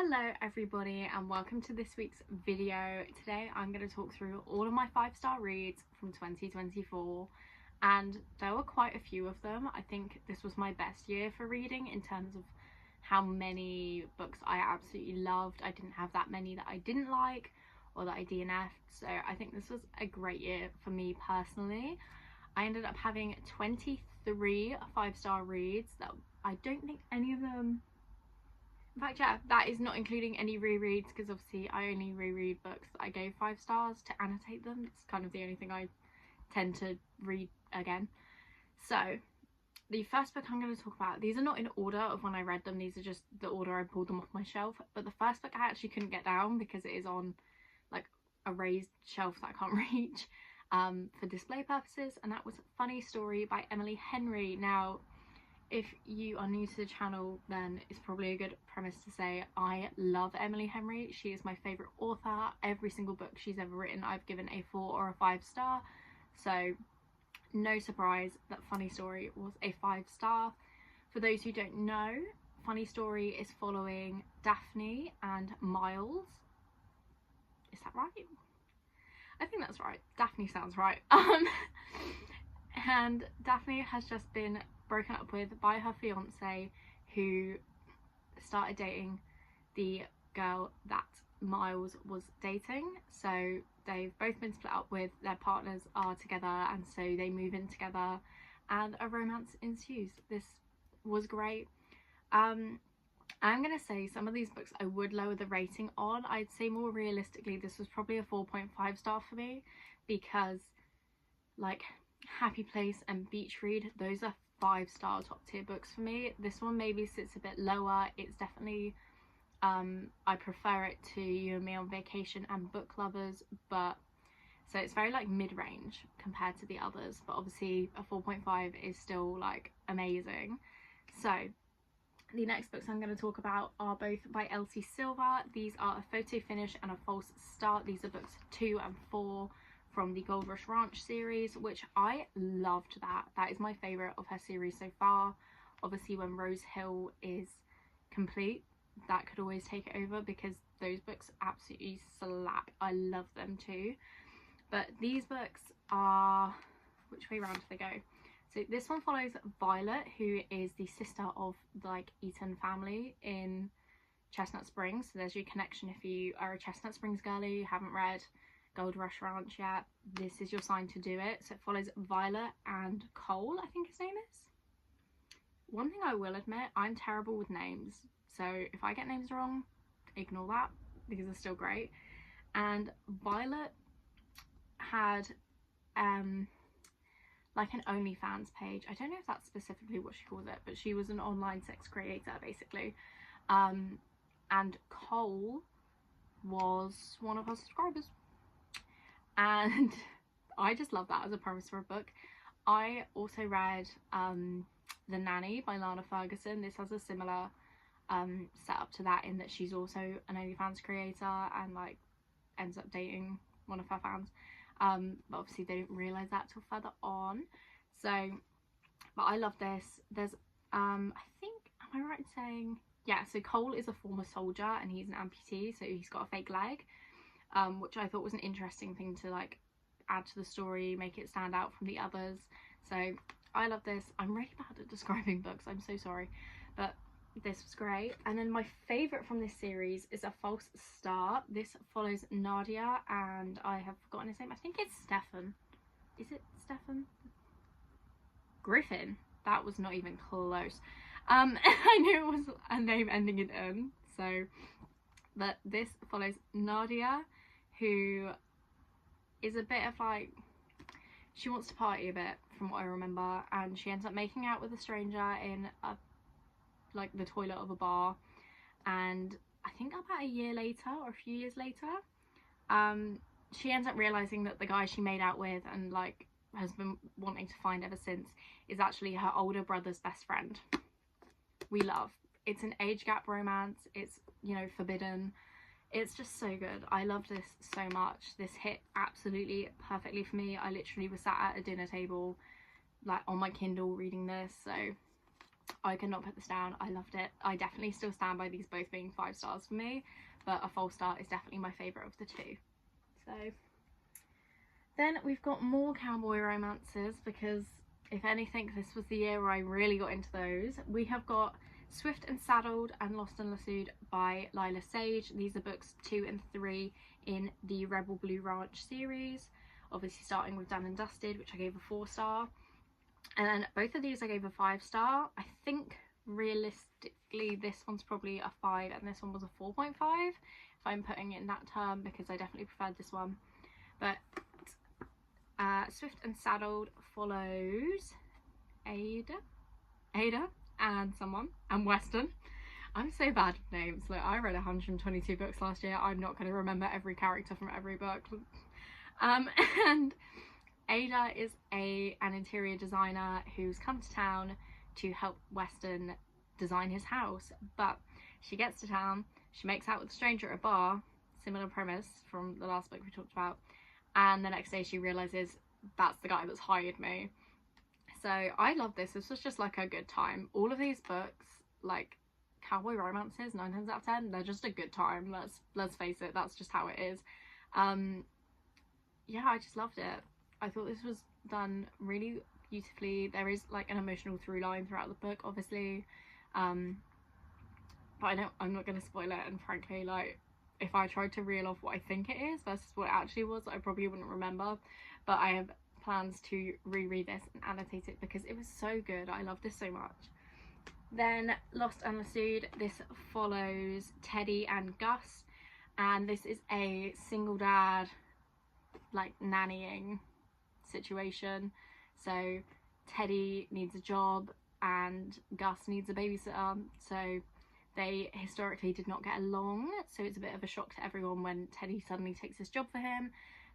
Hello everybody and welcome to this week's video. Today I'm going to talk through all of my 5-star reads from 2024, and there were quite a few of them. I think this was my best year for reading in terms of how many books I absolutely loved. I didn't have that many that I didn't like or that I DNF'd, so I think this was a great year for me personally. I ended up having 23 5-star reads that I don't think any of them... In fact, yeah, that is not including any rereads, because obviously I only reread books that I gave 5 stars to annotate them. It's kind of the only thing I tend to read again. So the first book I'm going to talk about, these are not in order of when I read them, these are just the order I pulled them off my shelf. But the first book I actually couldn't get down because it is on like a raised shelf that I can't reach for display purposes, and that was Funny Story by Emily Henry. Now, if you are new to the channel, then it's probably a good premise to say I love Emily Henry. She is my favourite author. Every single book she's ever written I've given a 4 or a 5 star, so no surprise that Funny Story was a 5 star. For those who don't know, Funny Story is following Daphne and Miles. Is that right? I think that's right. Daphne sounds right. And Daphne has just been broken up with by her fiance, who started dating the girl that Miles was dating. So they've both been split up with, their partners are together, and so they move in together and a romance ensues. This was great. I'm gonna say some of these books I would lower the rating on. I'd say more realistically this was probably a 4.5 star for me, because like Happy Place and Beach Read, those are 5-star top tier books for me. This one maybe sits a bit lower. It's definitely I prefer it to You and Me on Vacation and Book Lovers, but so it's very like mid-range compared to the others, but obviously a 4.5 is still like amazing. So the next books I'm going to talk about are both by Elsie Silver. These are A Photo Finish and A False Start. These are books 2 and 4 from the Gold Rush Ranch series, which I loved. That is my favourite of her series so far. Obviously when Rose Hill is complete, that could always take it over, because those books absolutely slap. I love them too. But these books are... which way round do they go? So this one follows Violet, who is the sister of the like Eaton family in Chestnut Springs. So there's your connection if you are a Chestnut Springs girly, you haven't read Gold Rush Ranch yet, this is your sign to do it. So it follows Violet and Cole, I think his name is. One thing I will admit, I'm terrible with names, so if I get names wrong, ignore that, because they're still great. And Violet had like an OnlyFans page. I don't know if that's specifically what she calls it, but she was an online sex creator basically. And Cole was one of her subscribers. And I just love that as a premise for a book. I also read The Nanny by Lana Ferguson. This has a similar setup to that, in that she's also an OnlyFans creator and like ends up dating one of her fans. But obviously they didn't realise that till further on. So, but I love this. There's I think, am I right in saying, yeah, so Cole is a former soldier and he's an amputee, so he's got a fake leg. Which I thought was an interesting thing to like add to the story, make it stand out from the others. So I love this. I'm really bad at describing books, I'm so sorry, but this was great. And then my favourite from this series is A False Start. This follows Nadia and I have forgotten his name. I think it's Stefan. Is it Stefan? Griffin. That was not even close. I knew it was a name ending in N, so, but this follows Nadia, who is a bit of like, she wants to party a bit from what I remember, and she ends up making out with a stranger in a like the toilet of a bar, and I think about a year later or a few years later she ends up realizing that the guy she made out with and like has been wanting to find ever since is actually her older brother's best friend. We love, it's an age gap romance, it's, you know, forbidden. It's just so good. I love this so much. This hit absolutely perfectly for me. I literally was sat at a dinner table like on my Kindle reading this, so I could not put this down. I loved it. I definitely still stand by these both being 5 stars for me, but A False Start is definitely my favourite of the two. So then we've got more cowboy romances, because if anything, this was the year where I really got into those. We have got Swift and Saddled and Lost and Lassoed by Lila Sage. These are books 2 and 3 in the Rebel Blue Ranch series, obviously starting with Done and Dusted, which I gave a 4 star, and then both of these I gave a 5 star. I think realistically this one's probably a 5 and this one was a 4.5 if I'm putting it in that term, because I definitely preferred this one. But Swift and Saddled follows Ada and someone and Weston. I'm so bad with names. Like, I read 122 books last year. I'm not going to remember every character from every book. And Ada is an interior designer who's come to town to help Weston design his house, but she gets to town, she makes out with a stranger at a bar, similar premise from the last book we talked about, and the next day she realises that's the guy that's hired me. So I love this. This was just like a good time. All of these books, like cowboy romances, 9 times out of 10, they're just a good time. Let's face it, that's just how it is. Yeah, I just loved it. I thought this was done really beautifully. There is like an emotional through line throughout the book, obviously, but I'm not going to spoil it, and frankly, like, if I tried to reel off what I think it is versus what it actually was, I probably wouldn't remember. But I have plans to reread this and annotate it because it was so good. I love this so much. Then Lost and Lassoed, this follows Teddy and Gus, and this is a single dad, like, nannying situation. So Teddy needs a job and Gus needs a babysitter, so they historically did not get along, so it's a bit of a shock to everyone when Teddy suddenly takes this job for him.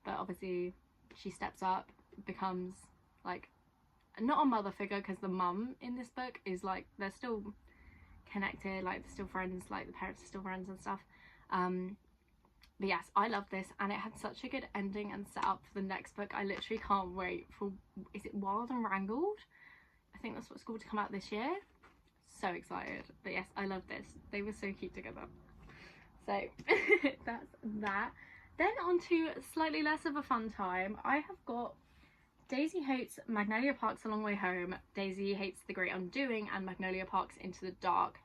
But obviously she steps up, becomes like not a mother figure, because the mum in this book is like, they're still connected, like they're still friends, like the parents are still friends and stuff. But yes, I love this, and it had such a good ending and setup for the next book. I literally can't wait for, is it Wild and Wrangled? I think that's what's called, to come out this year. So excited. But yes, I love this. They were so cute together. So that's that. Then on to slightly less of a fun time. I have got Daisy Hates Magnolia Park's A Long Way Home, Daisy Hates The Great Undoing, and Magnolia Park's Into the Dark.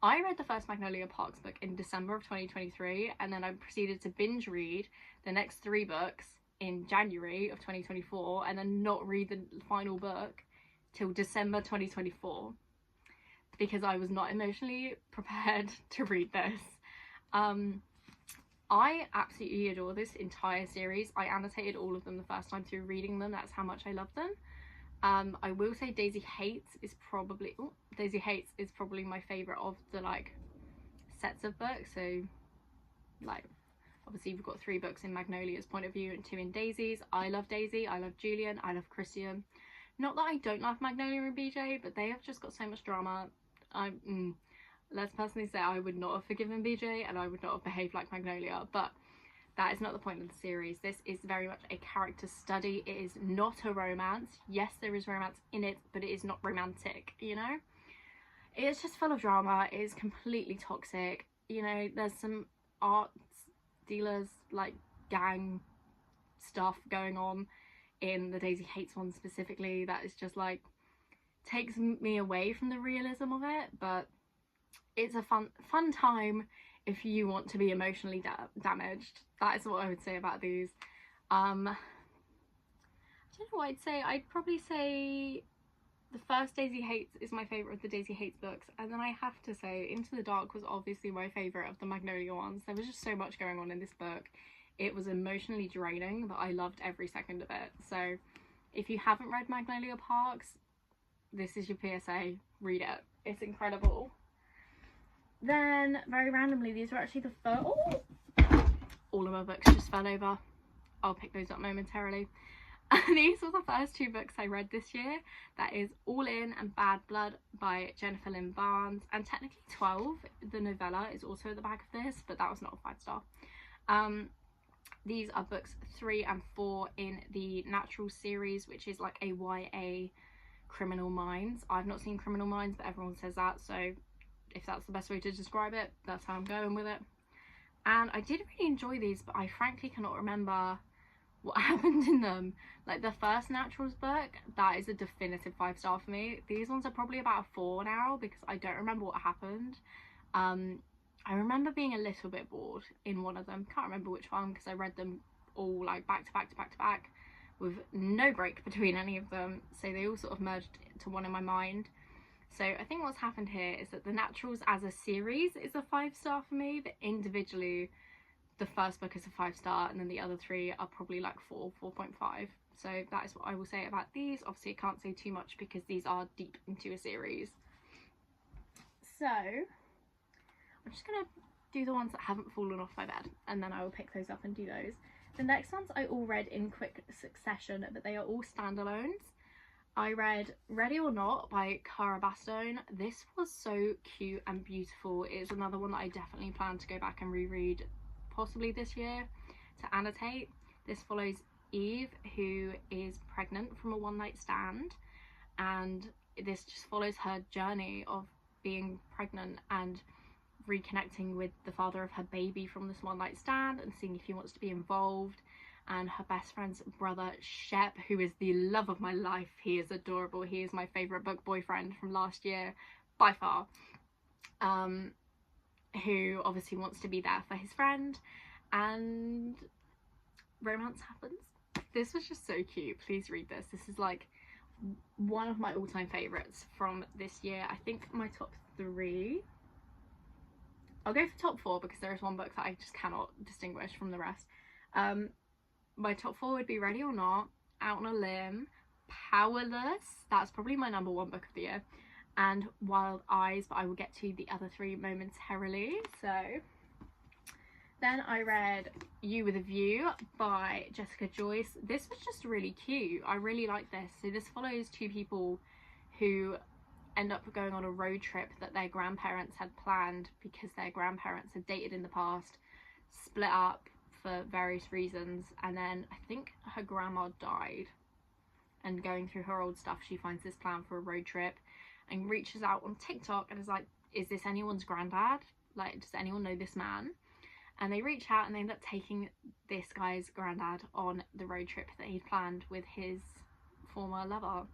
I read the first Magnolia Parks book in December of 2023, and then I proceeded to binge read the next 3 books in January of 2024, and then not read the final book till December 2024. Because I was not emotionally prepared to read this. I absolutely adore this entire series. I annotated all of them the first time through reading them. That's how much I love them. I will say Daisy Hates is probably my favourite of the like sets of books. So like, obviously we've got 3 books in Magnolia's point of view and 2 in Daisy's. I love Daisy, I love Julian, I love Christian. Not that I don't love Magnolia and BJ, but they have just got so much drama. Let's personally say I would not have forgiven BJ and I would not have behaved like Magnolia, but that is not the point of the series. This is very much a character study. It is not a romance. Yes, there is romance in it, but it is not romantic, you know? It's just full of drama. It is completely toxic. You know, there's some arts dealers, like gang stuff going on in the Daisy Hates one specifically that is just like, takes me away from the realism of it, but it's a fun time if you want to be emotionally damaged. That is what I would say about these. I don't know what I'd say. I'd probably say the first Daisy Hates is my favourite of the Daisy Hates books, and then I have to say Into the Dark was obviously my favourite of the Magnolia ones. There was just so much going on in this book. It was emotionally draining, but I loved every second of it. So if you haven't read Magnolia Parks, this is your PSA. Read it. It's incredible. Then, very randomly, these were actually the first... Oh! All of my books just fell over. I'll pick those up momentarily. These were the first 2 books I read this year. That is All In and Bad Blood by Jennifer Lynn Barnes. And technically 12, the novella, is also at the back of this, but that was not a 5-star. These are books 3 and 4 in the Natural series, which is like a YA Criminal Minds. I've not seen Criminal Minds, but everyone says that, so if that's the best way to describe it, that's how I'm going with it. And I did really enjoy these, but I frankly cannot remember what happened in them. Like the first Naturals book, that is a definitive 5-star for me. These ones are probably about a 4 now because I don't remember what happened. I remember being a little bit bored in one of them. Can't remember which one because I read them all like back to back to back to back with no break between any of them, so they all sort of merged into one in my mind. So I think what's happened here is that the Naturals as a series is a 5-star for me, but individually the first book is a 5-star and then the other 3 are probably like 4.5. So that is what I will say about these. Obviously I can't say too much because these are deep into a series. So I'm just gonna do the ones that haven't fallen off my bed and then I will pick those up and do those. The next ones I all read in quick succession, but they are all standalones. I read Ready or Not by Cara Bastone. This was so cute and beautiful. It's another one that I definitely plan to go back and reread possibly this year to annotate. This follows Eve, who is pregnant from a one-night stand, and this just follows her journey of being pregnant and reconnecting with the father of her baby from this one-night stand and seeing if he wants to be involved, and her best friend's brother Shep, who is the love of my life. He is adorable. He is my favourite book boyfriend from last year by far, who obviously wants to be there for his friend, and romance happens. This was just so cute. Please read this. This is like one of my all-time favourites from this year. I think my top 3, I'll go for top 4 because there is one book that I just cannot distinguish from the rest. My top 4 would be Ready or Not, Out on a Limb, Powerless, that's probably my number 1 book of the year, and Wild Eyes, but I will get to the other 3 momentarily. So then I read You With a View by Jessica Joyce. This was just really cute. I really like this. So this follows 2 people who end up going on a road trip that their grandparents had planned because their grandparents had dated in the past, split up for various reasons, and then I think her grandma died, and going through her old stuff she finds this plan for a road trip and reaches out on TikTok and is like, is this anyone's granddad? Like, does anyone know this man? And they reach out and they end up taking this guy's granddad on the road trip that he'd planned with his former lover.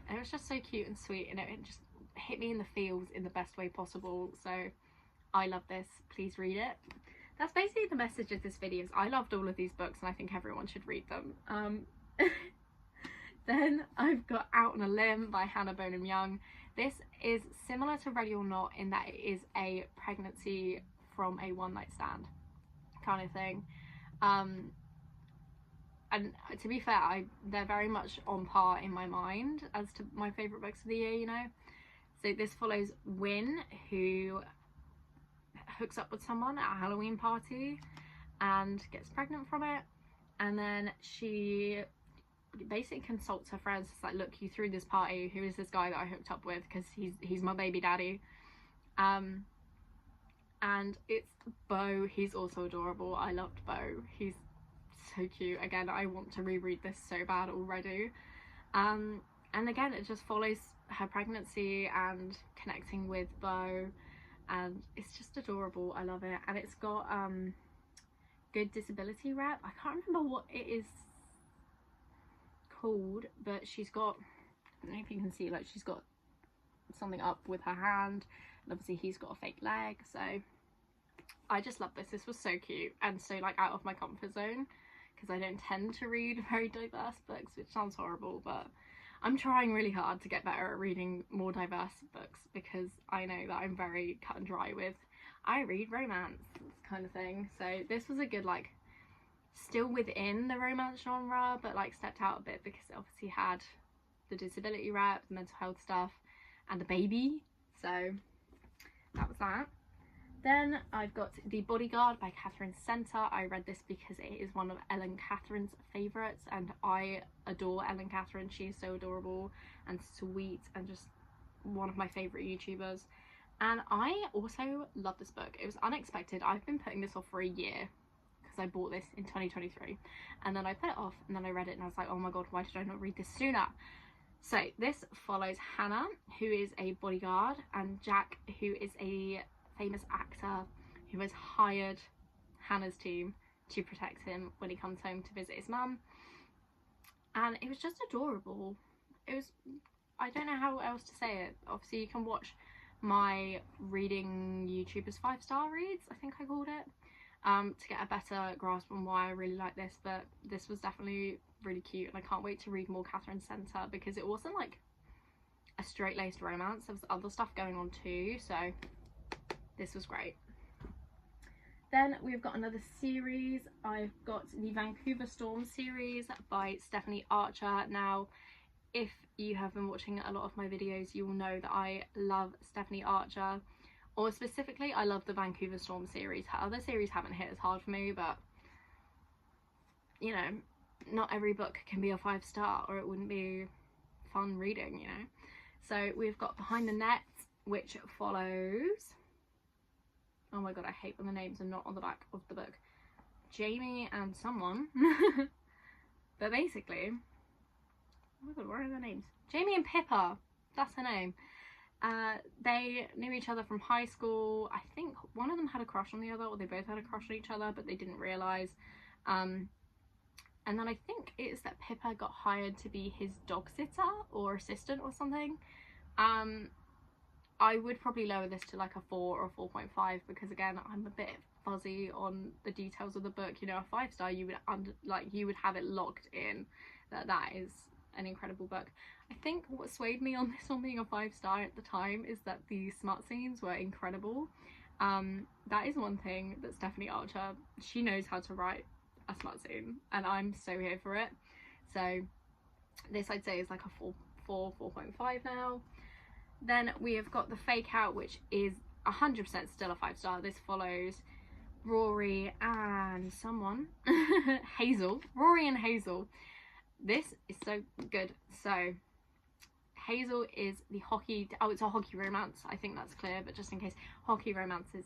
And it was just so cute and sweet, and it just hit me in the feels in the best way possible. So I love this. Please read it. That's basically the message of this video. I loved all of these books and I think everyone should read them. Then I've got Out on a Limb by Hannah Bonham Young. This is similar to Ready or Not in that it is a pregnancy from a one-night stand kind of thing. And to be fair, they're very much on par in my mind as to my favourite books of the year, you know. So this follows Win, who hooks up with someone at a Halloween party and gets pregnant from it, and then she basically consults her friends. It's like, look, you threw this party, who is this guy that I hooked up with, because he's my baby daddy. And it's Beau. He's also adorable. I loved Beau. He's so cute. Again, I want to reread this so bad already. And again, it just follows her pregnancy and connecting with Beau, and it's just adorable. I love it. And it's got good disability rep. I can't remember what it is called, but she's got, I don't know if you can see, like, she's got something up with her hand, and obviously he's got a fake leg. So I just love this. This was so cute and so like out of my comfort zone, because I don't tend to read very diverse books, which sounds horrible, but I'm trying really hard to get better at reading more diverse books, because I know that I'm very cut and dry with, I read romance kind of thing. So this was a good, like, still within the romance genre, but like stepped out a bit, because it obviously had the disability rep, the mental health stuff, and the baby. So that was that. Then I've got The Bodyguard by Catherine Center. I read this because it is one of Ellen Catherine's favourites, and I adore Ellen Catherine. She is so adorable and sweet and just one of my favourite YouTubers. And I also love this book. It was unexpected. I've been putting this off for a year because I bought this in 2023, and then I put it off, and then I read it and I was like, oh my god, why did I not read this sooner? So this follows Hannah, who is a bodyguard, and Jack, who is a famous actor who has hired Hannah's team to protect him when he comes home to visit his mum. And it was just adorable. It was, I don't know how else to say it. Obviously you can watch my reading YouTubers 5-star reads, I think I called it, to get a better grasp on why I really like this, but this was definitely really cute, and I can't wait to read more Catherine Center, because it wasn't like a straight-laced romance, there was other stuff going on too, so this was great. Then we've got another series. I've got the Vancouver Storm series by Stephanie Archer. Now, if you have been watching a lot of my videos, you will know that I love Stephanie Archer, or specifically I love the Vancouver Storm series. Her other series haven't hit as hard for me, but you know, not every book can be a 5-star or it wouldn't be fun reading, you know. So we've got Behind the Net, which follows, oh my god, I hate when the names are not on the back of the book, Jamie and someone. But basically, oh my god, what are their names? Jamie and Pippa, that's her name. They knew each other from high school. I think one of them had a crush on the other, or they both had a crush on each other, but they didn't realise. And then I think it's that Pippa got hired to be his dog sitter or assistant or something. I would probably lower this to like a 4 or 4.5, because again, I'm a bit fuzzy on the details of the book. You know, a 5-star, you would have it locked in that is an incredible book. I think what swayed me on this one being a 5-star at the time is that the smut scenes were incredible. That is one thing that Stephanie Archer, she knows how to write a smut scene, and I'm so here for it. So this I'd say is like a 4.5 now. Then we have got The Fake Out, which is 100% still a 5-star. This follows Rory and someone, Hazel. Rory and Hazel. This is so good. So Hazel is the hockey, oh, it's a hockey romance, I think that's clear, but just in case, hockey romances.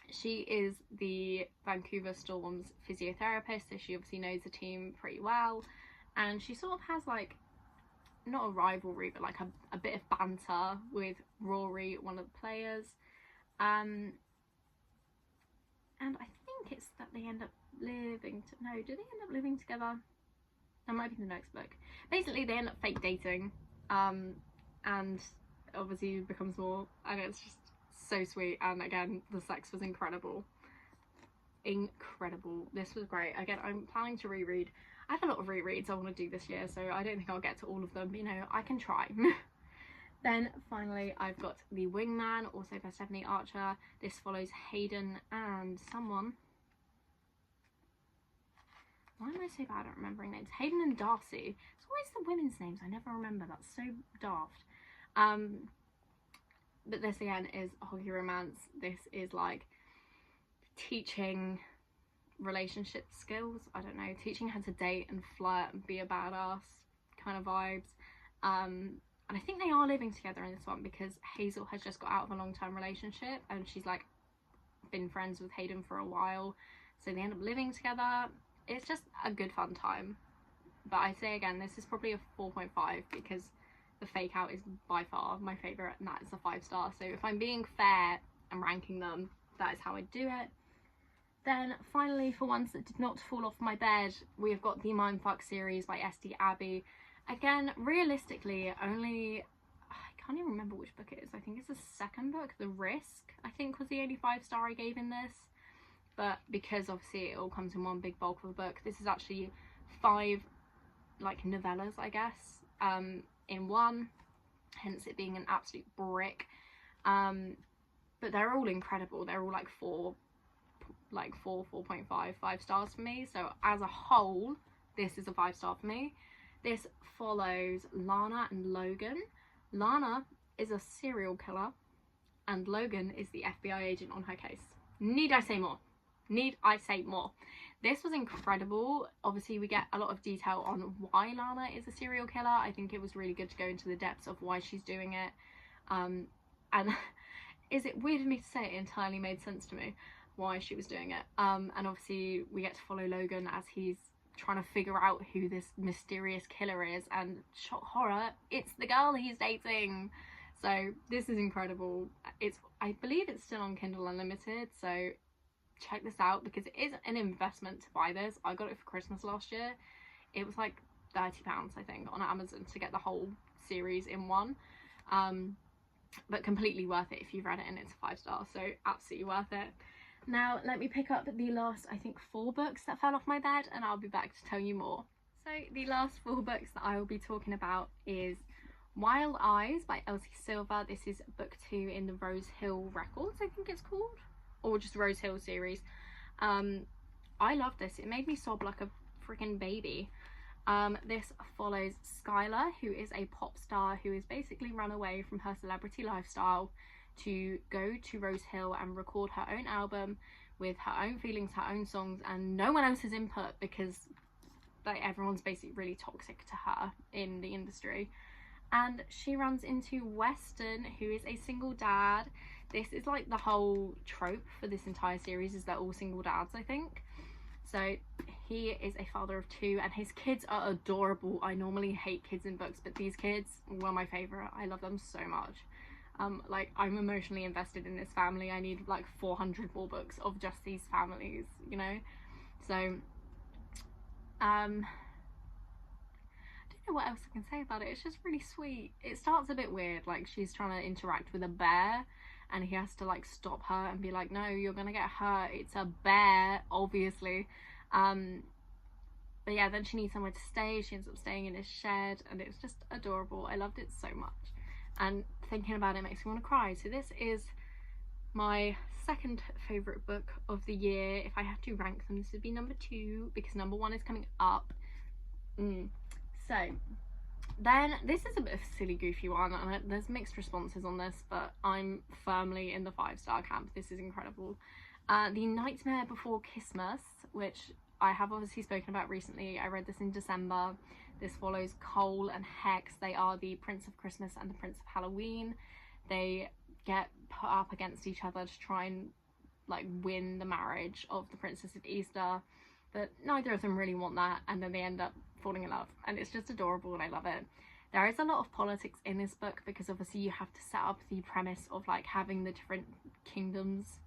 She is the Vancouver Storm's physiotherapist, so she obviously knows the team pretty well, and she sort of has like, not a rivalry, but like a bit of banter with Rory, one of the players. And I think it's that they end up living, no, do they end up living together? That might be the next book. Basically, they end up fake dating, and obviously it becomes more, and it's just so sweet. And again, the sex was incredible. This was great. Again, I'm planning to reread. I have a lot of rereads I want to do this year, so I don't think I'll get to all of them, but you know, I can try. Then finally I've got The Wingman, also by Stephanie Archer. This follows Hayden and someone. Why am I so bad at remembering names? Hayden and Darcy. It's always the women's names I never remember. That's so daft. But this again is a hockey romance. This is like teaching relationship skills. I don't know, teaching how to date and flirt and be a badass kind of vibes. And I think they are living together in this one, because Hazel has just got out of a long-term relationship and she's like been friends with Hayden for a while, so they end up living together. It's just a good fun time. But I say again, this is probably a 4.5, because The Fake Out is by far my favourite, and that is a 5-star. So if I'm being fair and ranking them, that is how I do it. Then finally, for ones that did not fall off my bed, we have got the Mindfuck series by S.D. Abbey. Again, realistically, only, I can't even remember which book it is. I think it's the second book, The Risk, I think was the only 5-star I gave in this. But because obviously it all comes in one big bulk of a book, this is actually 5 like novellas, I guess, in one, hence it being an absolute brick. But they're all incredible. They're all like 4.5, 5 stars for me. So as a whole, this is a 5-star for me. This follows Lana and Logan. Lana is a serial killer and Logan is the FBI agent on her case. Need I say more? Need I say more? This was incredible. Obviously we get a lot of detail on why Lana is a serial killer. I think it was really good to go into the depths of why she's doing it. And is it weird of me to say it entirely made sense to me why she was doing it. And obviously we get to follow Logan as he's trying to figure out who this mysterious killer is, and shock horror, it's the girl he's dating. So this is incredible. I believe it's still on Kindle Unlimited, so check this out because it is an investment to buy this. I got it for Christmas last year. It was like £30 I think on Amazon to get the whole series in one, but completely worth it if you've read it, and it's a 5-star, so absolutely worth it. Now let me pick up the last, I think, 4 books that fell off my bed, and I'll be back to tell you more. So the last 4 books that I will be talking about is Wild Eyes by Elsie Silver. This is book 2 in the Rose Hill Records, I think it's called, or just Rose Hill series. I love this. It made me sob like a freaking baby. This follows Skylar, who is a pop star who is basically run away from her celebrity lifestyle to go to Rose Hill and record her own album with her own feelings, her own songs, and no one else's input, because like everyone's basically really toxic to her in the industry. And she runs into Weston, who is a single dad. This is like the whole trope for this entire series, is they're all single dads, I think. So he is a father of 2 and his kids are adorable. I normally hate kids in books, but these kids were my favourite. I love them so much. Like, I'm emotionally invested in this family. I need like 400 more books of just these families, you know? So I don't know what else I can say about it. It's just really sweet. It starts a bit weird, like she's trying to interact with a bear and he has to like stop her and be like, no, you're gonna get hurt, it's a bear, obviously. But yeah, then she needs somewhere to stay. She ends up staying in his shed, and it's just adorable. I loved it so much, and thinking about it makes me want to cry. So this is my second favourite book of the year. If I had to rank them, this would be number 2, because number 1 is coming up. So then this is a bit of a silly goofy one, and there's mixed responses on this, but I'm firmly in the 5-star camp. This is incredible. The Nightmare Before Christmas, which I have obviously spoken about recently. I read this in December. This follows Cole and Hex. They are the Prince of Christmas and the Prince of Halloween. They get put up against each other to try and like win the marriage of the Princess of Easter, but neither of them really want that, and then they end up falling in love, and it's just adorable and I love it. There is a lot of politics in this book, because obviously you have to set up the premise of like having the different kingdoms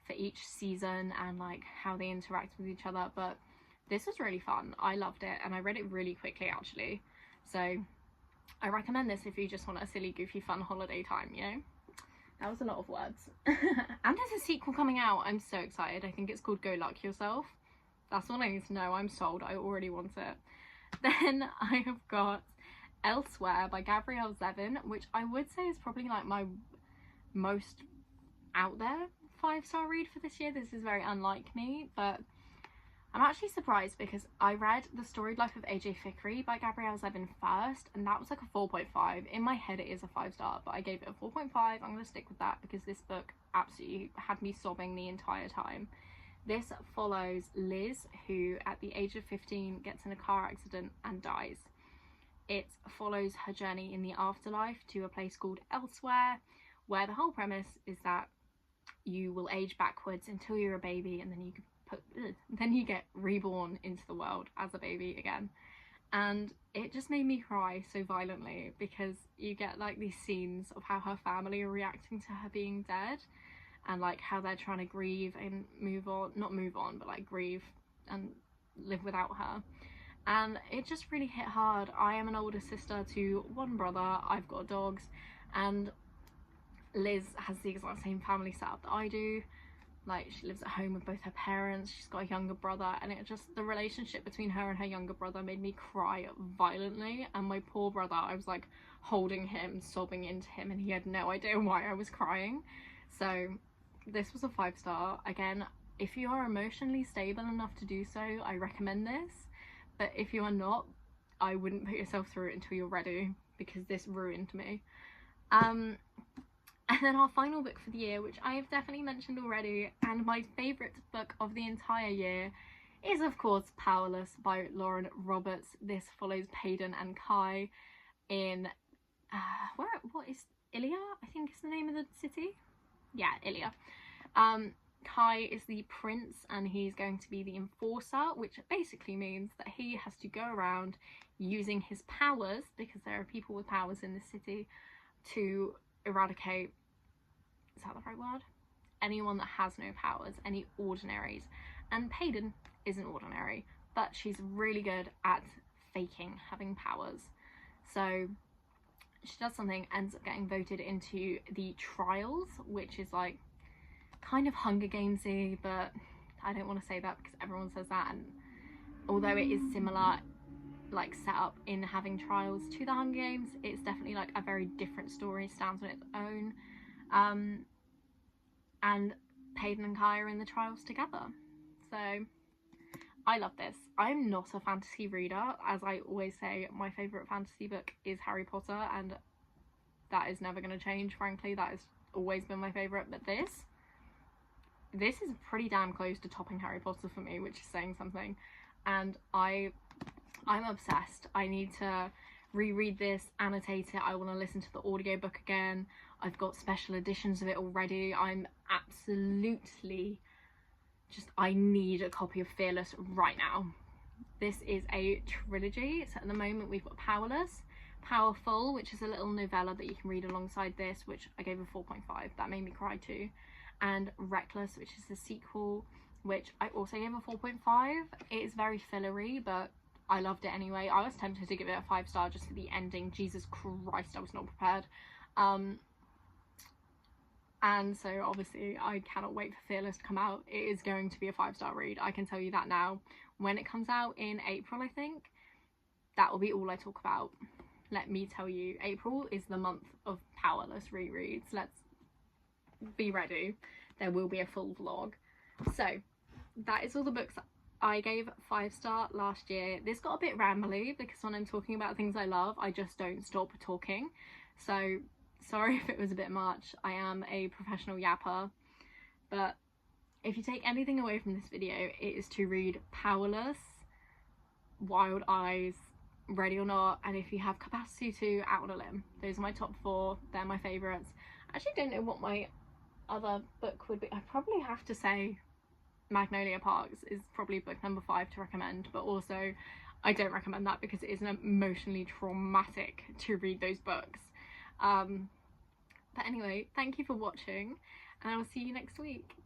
for each season and like how they interact with each other, but this was really fun. I loved it, and I read it really quickly actually, so I recommend this if you just want a silly goofy fun holiday time, you know. That was a lot of words. And there's a sequel coming out. I'm so excited. I think it's called Go Luck Yourself. That's all I need to know. I'm sold. I already want it. Then I have got Elsewhere by Gabrielle Zevin, which I would say is probably like my most out there 5-star read for this year. This is very unlike me, but I'm actually surprised because I read The Storied Life of AJ Fikry by Gabrielle Zevin first, and that was like a 4.5. In my head it is a 5-star, but I gave it a 4.5. I'm going to stick with that because this book absolutely had me sobbing the entire time. This follows Liz, who at the age of 15 gets in a car accident and dies. It follows her journey in the afterlife to a place called Elsewhere, where the whole premise is that you will age backwards until you're a baby, and then you get reborn into the world as a baby again. And it just made me cry so violently, because you get like these scenes of how her family are reacting to her being dead, and like how they're trying to grieve and grieve and live without her. And it just really hit hard. I am an older sister to one brother. I've got dogs, and Liz has the exact same family setup that I do. Like, she lives at home with both her parents, she's got a younger brother, and it just, the relationship between her and her younger brother made me cry violently. And my poor brother, I was like holding him, sobbing into him, and he had no idea why I was crying. So this was a 5-star. Again, if you are emotionally stable enough to do so, I recommend this. But if you are not, I wouldn't put yourself through it until you're ready, because this ruined me. And then our final book for the year, which I have definitely mentioned already, and my favourite book of the entire year, is of course Powerless by Lauren Roberts. This follows Payden and Kai in, what is Ilia? I think is the name of the city? Yeah, Ilia. Kai is the prince and he's going to be the enforcer, which basically means that he has to go around using his powers, because there are people with powers in this city, to eradicate, is that the right word? Anyone that has no powers, any ordinaries. And Paedon isn't ordinary, but she's really good at faking having powers. So she does something, ends up getting voted into the trials, which is like kind of Hunger Gamesy, but I don't want to say that because everyone says that, and although it is similar like set up in having trials to the Hunger Games, it's definitely like a very different story, stands on its own. And Paedon and Kai are in the trials together. So I love this. I'm not a fantasy reader. As I always say, my favourite fantasy book is Harry Potter, and that is never going to change, frankly. That has always been my favourite. But this is pretty damn close to topping Harry Potter for me, which is saying something. And I'm obsessed. I need to reread this, annotate it. I want to listen to the audiobook again. I've got special editions of it already. I'm absolutely just, I need a copy of Fearless right now. This is a trilogy. So at the moment we've got Powerless, Powerful, which is a little novella that you can read alongside this, which I gave a 4.5. That made me cry too. And Reckless, which is the sequel, which I also gave a 4.5. It is very fillery, but I loved it anyway. I was tempted to give it a 5-star just for the ending. Jesus Christ, I was not prepared. And so obviously I cannot wait for Fearless to come out. It is going to be a 5-star read, I can tell you that now. When it comes out in April, I think, that will be all I talk about. Let me tell you, April is the month of Powerless rereads. Let's be ready. There will be a full vlog. So that is all the books I gave 5-star last year. This got a bit rambly because when I'm talking about things I love, I just don't stop talking. So sorry if it was a bit much. I am a professional yapper, but if you take anything away from this video, it is to read Powerless, Wild Eyes, Ready or Not, and if you have capacity to, Out on a Limb. Those are my top 4. They're my favourites. I actually don't know what my other book would be. I probably have to say Magnolia Parks is probably book number 5 to recommend, but also I don't recommend that because it is emotionally traumatic to read those books. But anyway, thank you for watching, and I will see you next week.